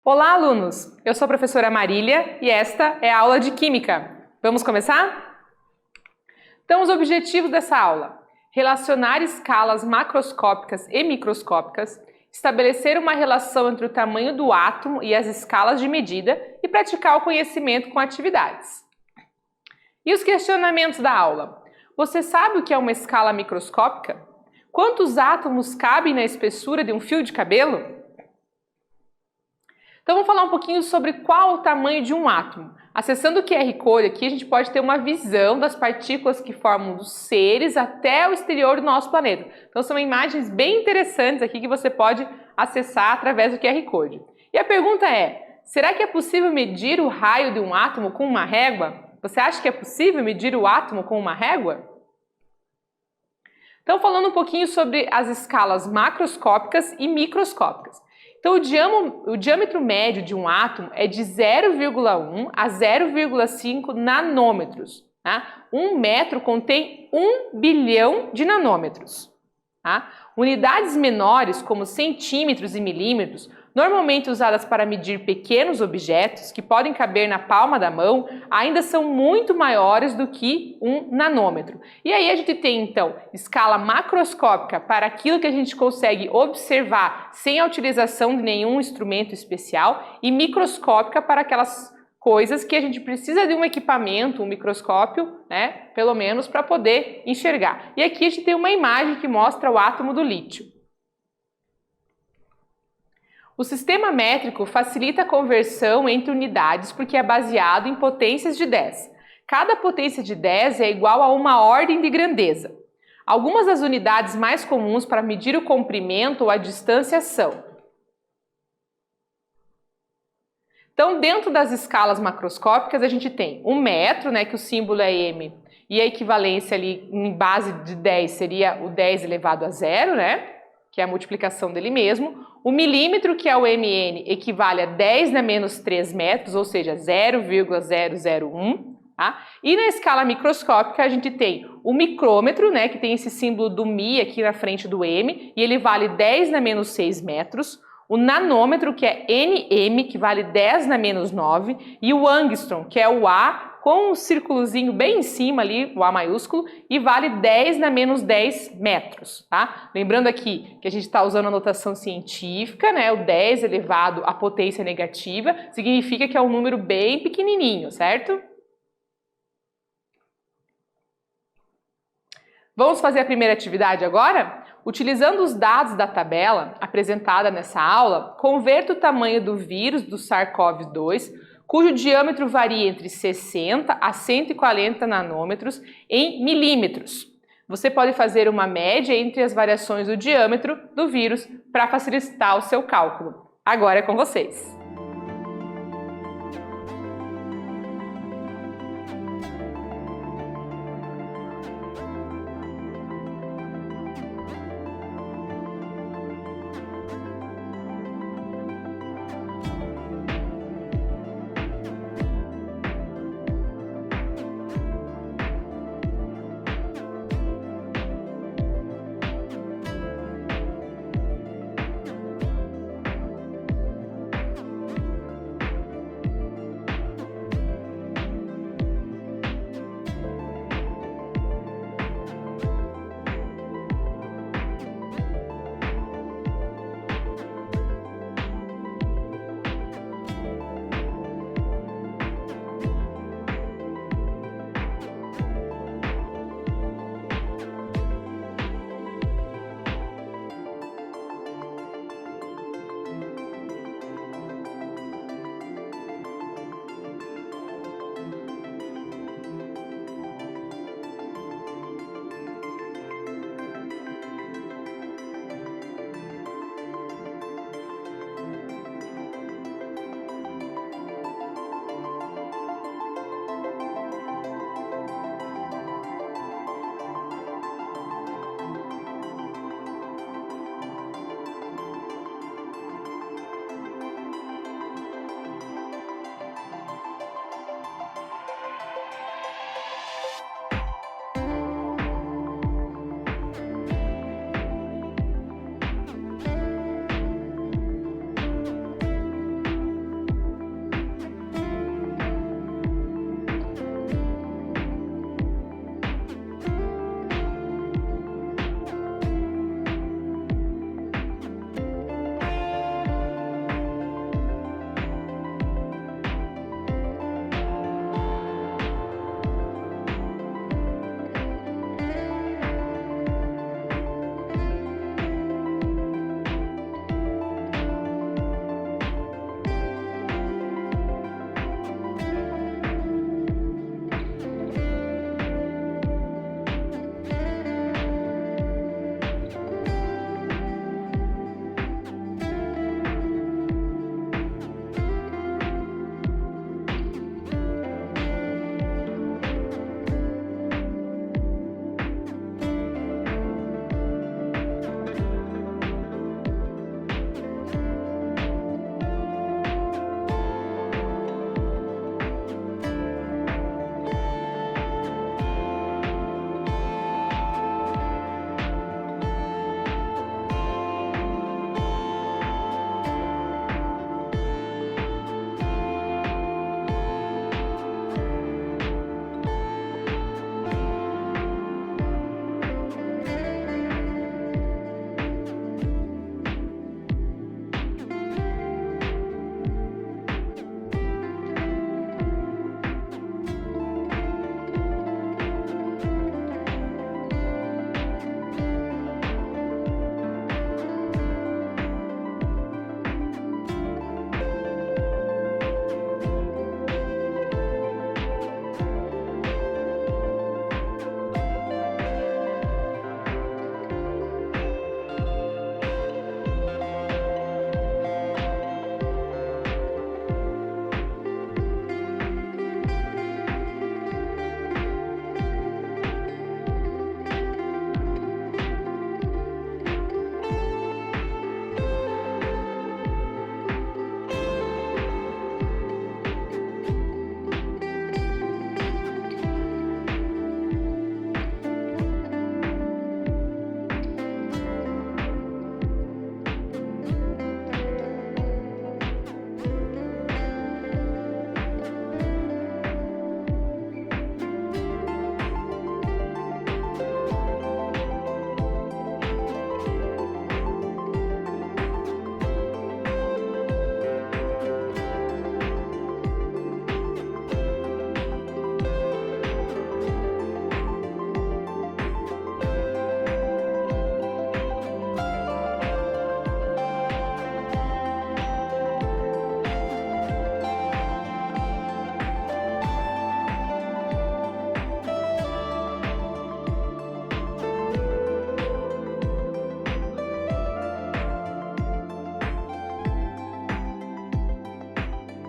Olá, alunos! Eu sou a professora Marília e esta é a aula de Química. Vamos começar? Então, os objetivos dessa aula: relacionar escalas macroscópicas e microscópicas, estabelecer uma relação entre o tamanho do átomo e as escalas de medida e praticar o conhecimento com atividades. E os questionamentos da aula? Você sabe o que é uma escala microscópica? Quantos átomos cabem na espessura de um fio de cabelo? Então vamos falar um pouquinho sobre qual o tamanho de um átomo. Acessando o QR Code aqui, a gente pode ter uma visão das partículas que formam os seres até o exterior do nosso planeta. Então são imagens bem interessantes aqui que você pode acessar através do QR Code. E a pergunta é: será que é possível medir o raio de um átomo com uma régua? Você acha que é possível medir o átomo com uma régua? Então falando um pouquinho sobre as escalas macroscópicas e microscópicas. Então, o diâmetro médio de um átomo é de 0,1 a 0,5 nanômetros. Tá? Um metro contém 1 bilhão de nanômetros. Tá? Unidades menores, como centímetros e milímetros, normalmente usadas para medir pequenos objetos que podem caber na palma da mão, ainda são muito maiores do que 1 nanômetro. E aí a gente tem, então, escala macroscópica para aquilo que a gente consegue observar sem a utilização de nenhum instrumento especial e microscópica para aquelas coisas que a gente precisa de um equipamento, um microscópio, né, pelo menos para poder enxergar. E aqui a gente tem uma imagem que mostra o átomo do lítio. O sistema métrico facilita a conversão entre unidades porque é baseado em potências de 10. Cada potência de 10 é igual a uma ordem de grandeza. Algumas das unidades mais comuns para medir o comprimento ou a distância são: então, dentro das escalas macroscópicas, a gente tem um metro, né, que o símbolo é m, e a equivalência ali em base de 10 seria o 10 elevado a 0, né, que é a multiplicação dele mesmo. O milímetro, que é o mn, equivale a 10 na menos 3 metros, ou seja, 0,001. Tá? E na escala microscópica, a gente tem o micrômetro, né, que tem esse símbolo do mi aqui na frente do m, e ele vale 10 na menos 6 metros. O nanômetro, que é nm, que vale 10 na menos 9, e o angstrom, que é o A com um círculozinho bem em cima ali, o A maiúsculo, e vale 10 na menos 10 metros, tá? Lembrando aqui que a gente está usando a notação científica, né? O 10 elevado à potência negativa significa que é um número bem pequenininho, certo? Vamos fazer a primeira atividade agora? Utilizando os dados da tabela apresentada nessa aula, converta o tamanho do vírus do SARS-CoV-2, cujo diâmetro varia entre 60 a 140 nanômetros, em milímetros. Você pode fazer uma média entre as variações do diâmetro do vírus para facilitar o seu cálculo. Agora é com vocês!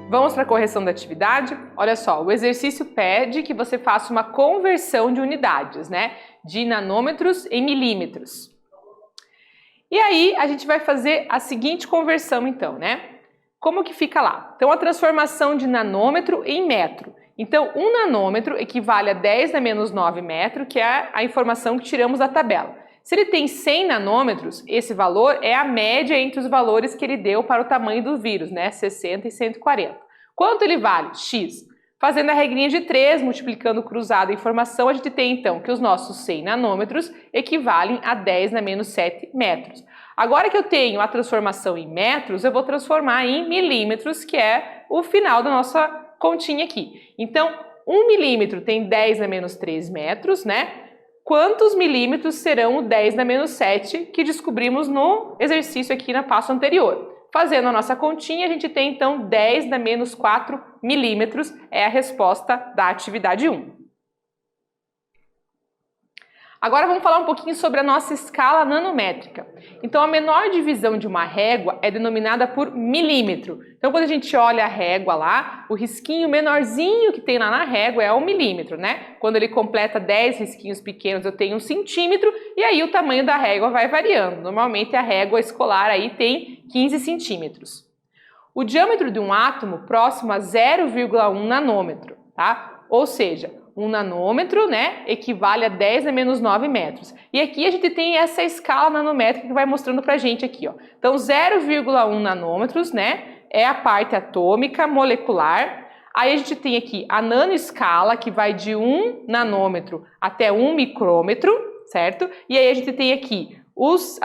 Vamos para a correção da atividade? Olha só, o exercício pede que você faça uma conversão de unidades, né? De nanômetros em milímetros. E aí, a gente vai fazer a seguinte conversão, então, né? Como que fica lá? Então, a transformação de nanômetro em metro. Então, 1 nanômetro equivale a 10 na menos 9 metro, que é a informação que tiramos da tabela. Se ele tem 100 nanômetros, esse valor é a média entre os valores que ele deu para o tamanho do vírus, né? 60 e 140. Quanto ele vale? X. Fazendo a regrinha de 3, multiplicando cruzado a informação, a gente tem então que os nossos 100 nanômetros equivalem a 10 na menos 7 metros. Agora que eu tenho a transformação em metros, eu vou transformar em milímetros, que é o final da nossa continha aqui. Então, 1 milímetro tem 10 na menos 3 metros, né? Quantos milímetros serão o 10 na menos 7 que descobrimos no exercício aqui na passo anterior? Fazendo a nossa continha, a gente tem então 10 na menos 4 milímetros, é a resposta da atividade 1. Agora vamos falar um pouquinho sobre a nossa escala nanométrica. Então a menor divisão de uma régua é denominada por milímetro. Então quando a gente olha a régua lá, o risquinho menorzinho que tem lá na régua é 1 milímetro, né? Quando ele completa 10 risquinhos pequenos eu tenho 1 centímetro e aí o tamanho da régua vai variando. Normalmente a régua escolar aí tem 15 centímetros. O diâmetro de um átomo próximo a 0,1 nanômetro, tá? Ou seja, 1 nanômetro, né, equivale a 10 na menos 9 metros. E aqui a gente tem essa escala nanométrica que vai mostrando pra gente aqui, ó. Então, 0,1 nanômetros, né, é a parte atômica molecular. Aí a gente tem aqui a nanoescala, que vai de 1 nanômetro até 1 micrômetro, certo? E aí a gente tem aqui os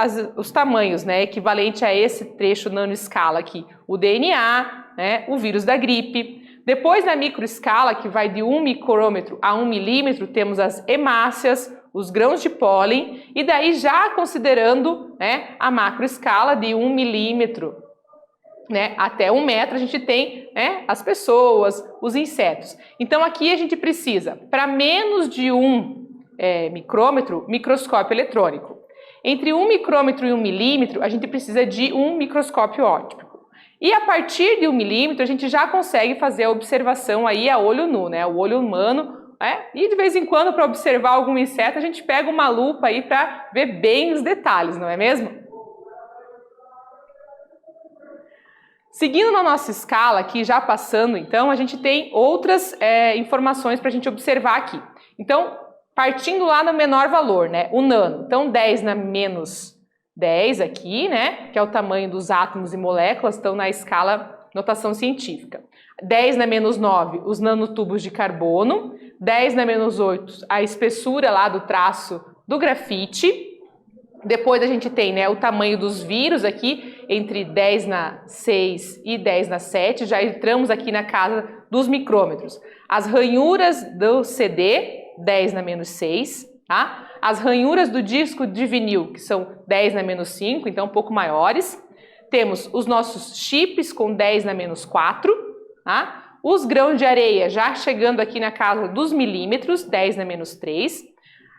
tamanhos, né, equivalente a esse trecho nanoescala aqui, o DNA, né, o vírus da gripe. Depois na microescala, que vai de 1 micrômetro a 1 milímetro, temos as hemácias, os grãos de pólen, e daí já considerando, né, a macroescala de 1 milímetro, né, até 1 metro, a gente tem, né, as pessoas, os insetos. Então aqui a gente precisa, para menos de 1 micrômetro, microscópio eletrônico. Entre 1 micrômetro e 1 milímetro, a gente precisa de um microscópio óptico. E a partir de 1 milímetro, a gente já consegue fazer a observação aí a olho nu, né? O olho humano, né? E de vez em quando, para observar algum inseto, a gente pega uma lupa aí para ver bem os detalhes, não é mesmo? Seguindo na nossa escala aqui, já passando, então, a gente tem outras informações para a gente observar aqui. Então, partindo lá no menor valor, né? O nano. Então, 10 na menos 10 aqui, né, que é o tamanho dos átomos e moléculas, estão na escala notação científica. 10 na menos 9, os nanotubos de carbono. 10 na menos 8, a espessura lá do traço do grafite. Depois a gente tem, né, o tamanho dos vírus aqui, entre 10 na 6 e 10 na 7, já entramos aqui na casa dos micrômetros. As ranhuras do CD, 10 na menos 6, tá? As ranhuras do disco de vinil, que são 10 na menos 5, então um pouco maiores. Temos os nossos chips com 10 na menos 4, tá? Os grãos de areia já chegando aqui na casa dos milímetros, 10 na menos 3.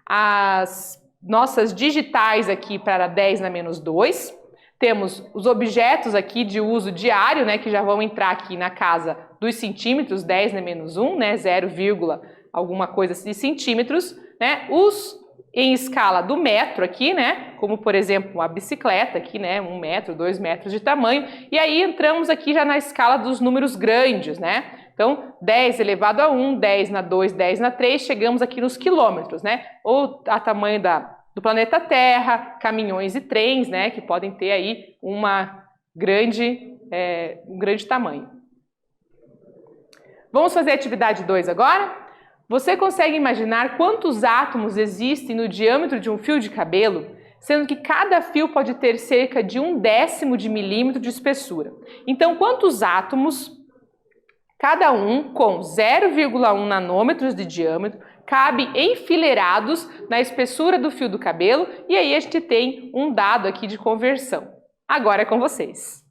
As nossas digitais aqui para 10 na menos 2. Temos os objetos aqui de uso diário, né, que já vão entrar aqui na casa dos centímetros, 10 na menos 1, né, 0, alguma coisa de centímetros, né, os em escala do metro aqui, né, como por exemplo a bicicleta aqui, né, 1 metro, 2 metros de tamanho, e aí entramos aqui já na escala dos números grandes, né, então 10 elevado a 1, 10 na 2, 10 na 3, chegamos aqui nos quilômetros, né, ou a tamanho do planeta Terra, caminhões e trens, né, que podem ter aí um grande tamanho. Vamos fazer a atividade 2 agora? Você consegue imaginar quantos átomos existem no diâmetro de um fio de cabelo, sendo que cada fio pode ter cerca de 1/10 de milímetro de espessura. Então, quantos átomos, cada um com 0,1 nanômetros de diâmetro, cabe enfileirados na espessura do fio do cabelo? E aí a gente tem um dado aqui de conversão. Agora é com vocês.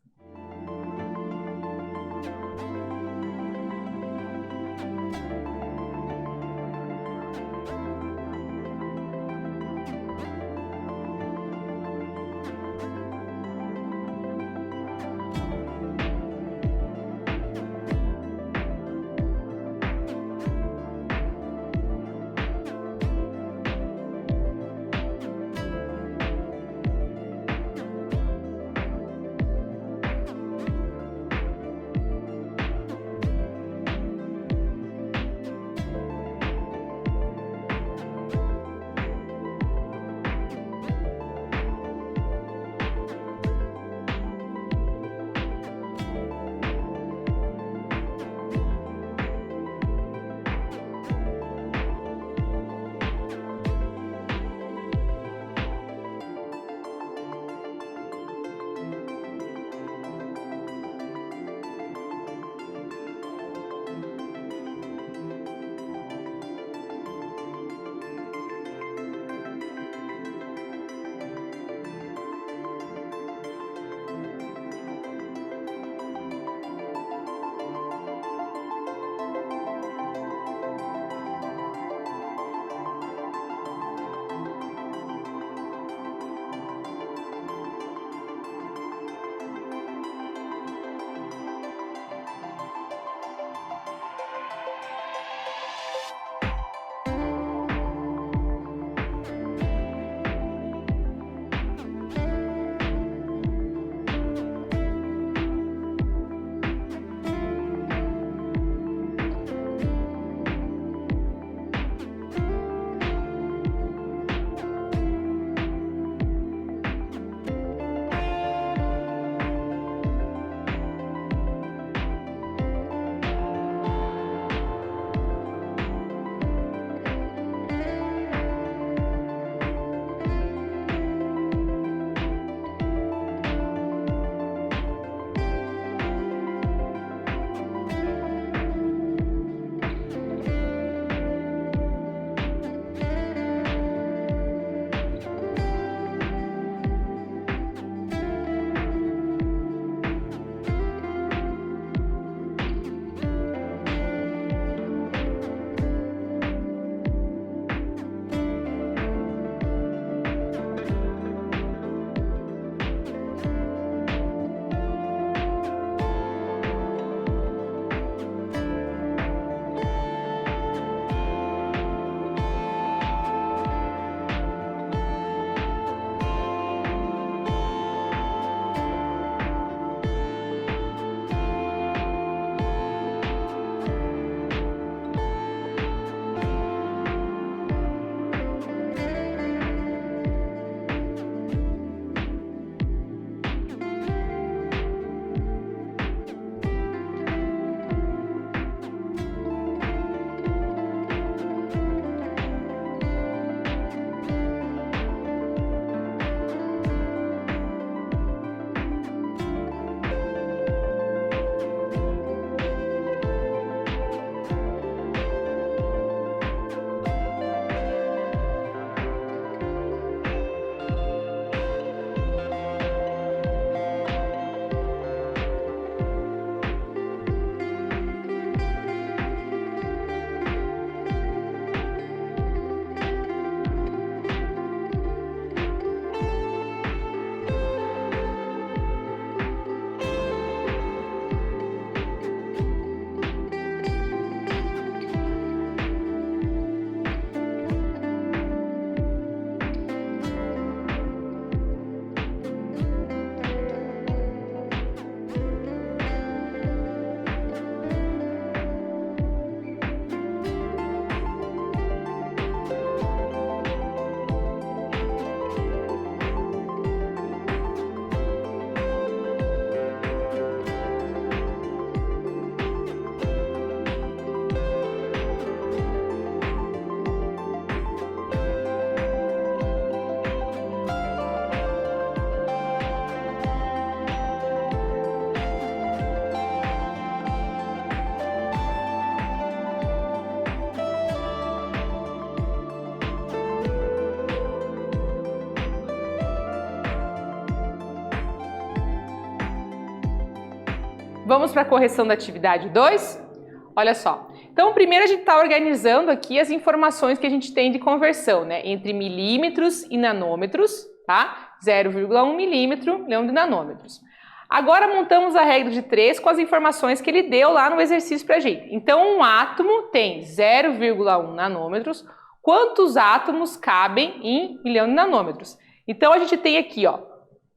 Vamos para a correção da atividade 2? Olha só. Então, primeiro a gente está organizando aqui as informações que a gente tem de conversão, né? Entre milímetros e nanômetros, tá? 0,1 milímetro, leão de nanômetros. Agora montamos a regra de 3 com as informações que ele deu lá no exercício para a gente. Então, um átomo tem 0,1 nanômetros. Quantos átomos cabem em milhão de nanômetros? Então, a gente tem aqui, ó,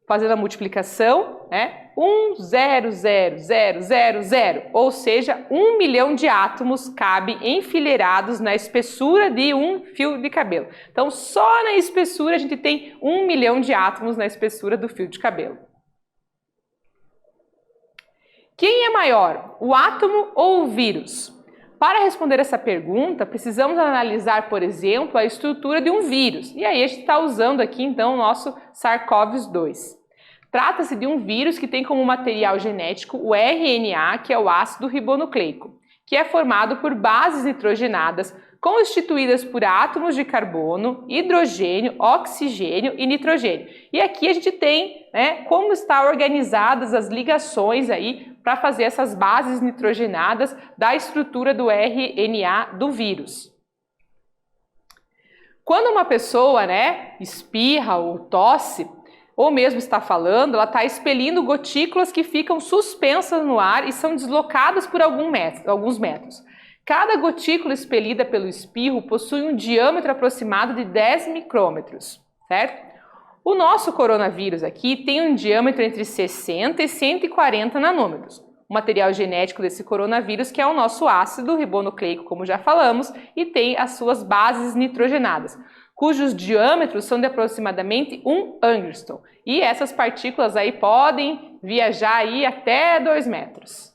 fazendo a multiplicação, né? 1,00000, ou seja, 1 milhão de átomos cabe enfileirados na espessura de um fio de cabelo. Então, só na espessura a gente tem 1 milhão de átomos na espessura do fio de cabelo. Quem é maior, o átomo ou o vírus? Para responder essa pergunta, precisamos analisar, por exemplo, a estrutura de um vírus. E aí a gente está usando aqui, então, o nosso SARS-CoV-2. Trata-se de um vírus que tem como material genético o RNA, que é o ácido ribonucleico, que é formado por bases nitrogenadas constituídas por átomos de carbono, hidrogênio, oxigênio e nitrogênio. E aqui a gente tem, né, como estão organizadas as ligações aí para fazer essas bases nitrogenadas da estrutura do RNA do vírus. Quando uma pessoa, né, espirra ou tosse, ou mesmo está falando, ela está expelindo gotículas que ficam suspensas no ar e são deslocadas por alguns metros. Cada gotícula expelida pelo espirro possui um diâmetro aproximado de 10 micrômetros, certo? O nosso coronavírus aqui tem um diâmetro entre 60 e 140 nanômetros. O material genético desse coronavírus, que é o nosso ácido ribonucleico, como já falamos, e tem as suas bases nitrogenadas, cujos diâmetros são de aproximadamente 1 Angstrom. E essas partículas aí podem viajar aí até 2 metros.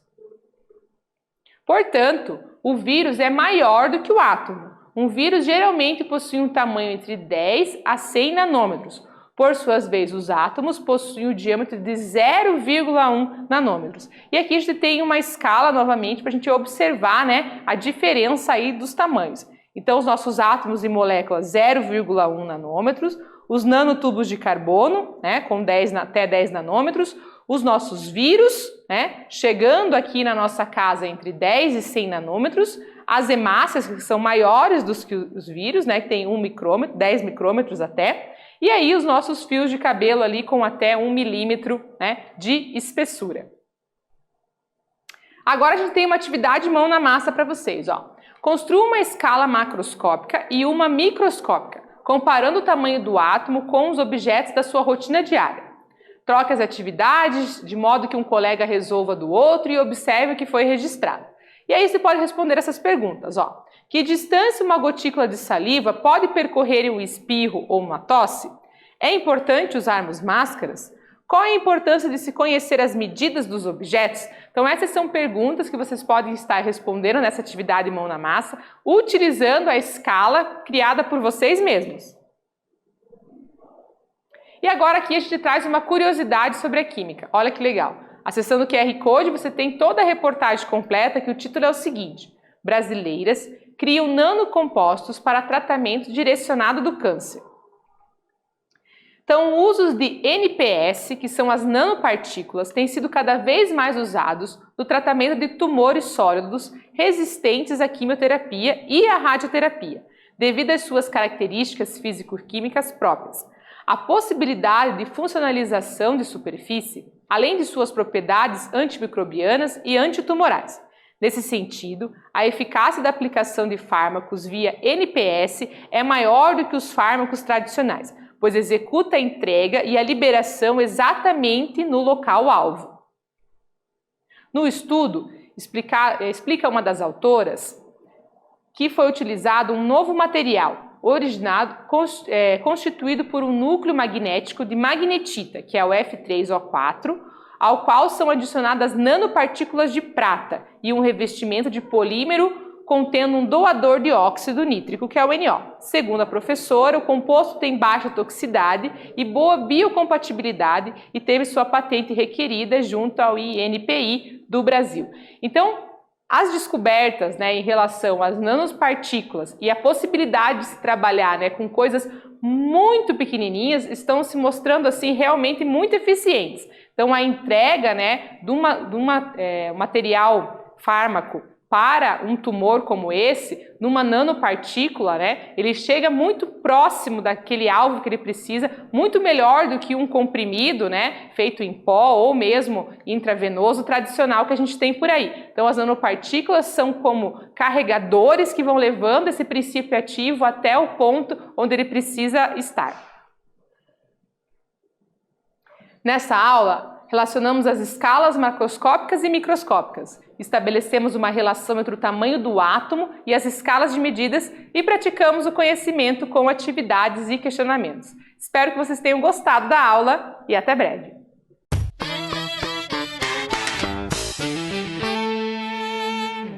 Portanto, o vírus é maior do que o átomo. Um vírus geralmente possui um tamanho entre 10 a 100 nanômetros. Por suas vezes, os átomos possuem o diâmetro de 0,1 nanômetros. E aqui a gente tem uma escala novamente para a gente observar, né, a diferença aí dos tamanhos. Então, os nossos átomos e moléculas 0,1 nanômetros, os nanotubos de carbono, né, com até 10 nanômetros, os nossos vírus, né, chegando aqui na nossa casa entre 10 e 100 nanômetros, as hemácias, que são maiores do que os vírus, né, que tem 1 micrômetro, 10 micrômetros até, e aí os nossos fios de cabelo ali com até 1 milímetro, né, de espessura. Agora a gente tem uma atividade mão na massa para vocês, ó. Construa uma escala macroscópica e uma microscópica, comparando o tamanho do átomo com os objetos da sua rotina diária. Troque as atividades de modo que um colega resolva do outro e observe o que foi registrado. E aí você pode responder essas perguntas, ó. Que distância uma gotícula de saliva pode percorrer em um espirro ou uma tosse? É importante usarmos máscaras? Qual a importância de se conhecer as medidas dos objetos? Então essas são perguntas que vocês podem estar respondendo nessa atividade mão na massa, utilizando a escala criada por vocês mesmos. E agora aqui a gente traz uma curiosidade sobre a química. Olha que legal. Acessando o QR Code você tem toda a reportagem completa, que o título é o seguinte: Brasileiras criam nanocompostos para tratamento direcionado do câncer. Então, usos de NPS, que são as nanopartículas, têm sido cada vez mais usados no tratamento de tumores sólidos resistentes à quimioterapia e à radioterapia, devido às suas características físico-químicas próprias. A possibilidade de funcionalização de superfície, além de suas propriedades antimicrobianas e antitumorais. Nesse sentido, a eficácia da aplicação de fármacos via NPS é maior do que os fármacos tradicionais, pois executa a entrega e a liberação exatamente no local-alvo. No estudo, explica uma das autoras que foi utilizado um novo material, constituído por um núcleo magnético de magnetita, que é o F3O4, ao qual são adicionadas nanopartículas de prata e um revestimento de polímero contendo um doador de óxido nítrico, que é o NO. Segundo a professora, o composto tem baixa toxicidade e boa biocompatibilidade e teve sua patente requerida junto ao INPI do Brasil. Então, As descobertas, né, em relação às nanopartículas e a possibilidade de se trabalhar, né, com coisas muito pequenininhas estão se mostrando assim realmente muito eficientes. Então a entrega, né, de um material fármaco para um tumor como esse, numa nanopartícula, né, ele chega muito próximo daquele alvo que ele precisa, muito melhor do que um comprimido, né, feito em pó ou mesmo intravenoso tradicional que a gente tem por aí. Então as nanopartículas são como carregadores que vão levando esse princípio ativo até o ponto onde ele precisa estar. Nessa aula, relacionamos as escalas macroscópicas e microscópicas. Estabelecemos uma relação entre o tamanho do átomo e as escalas de medidas e praticamos o conhecimento com atividades e questionamentos. Espero que vocês tenham gostado da aula e até breve!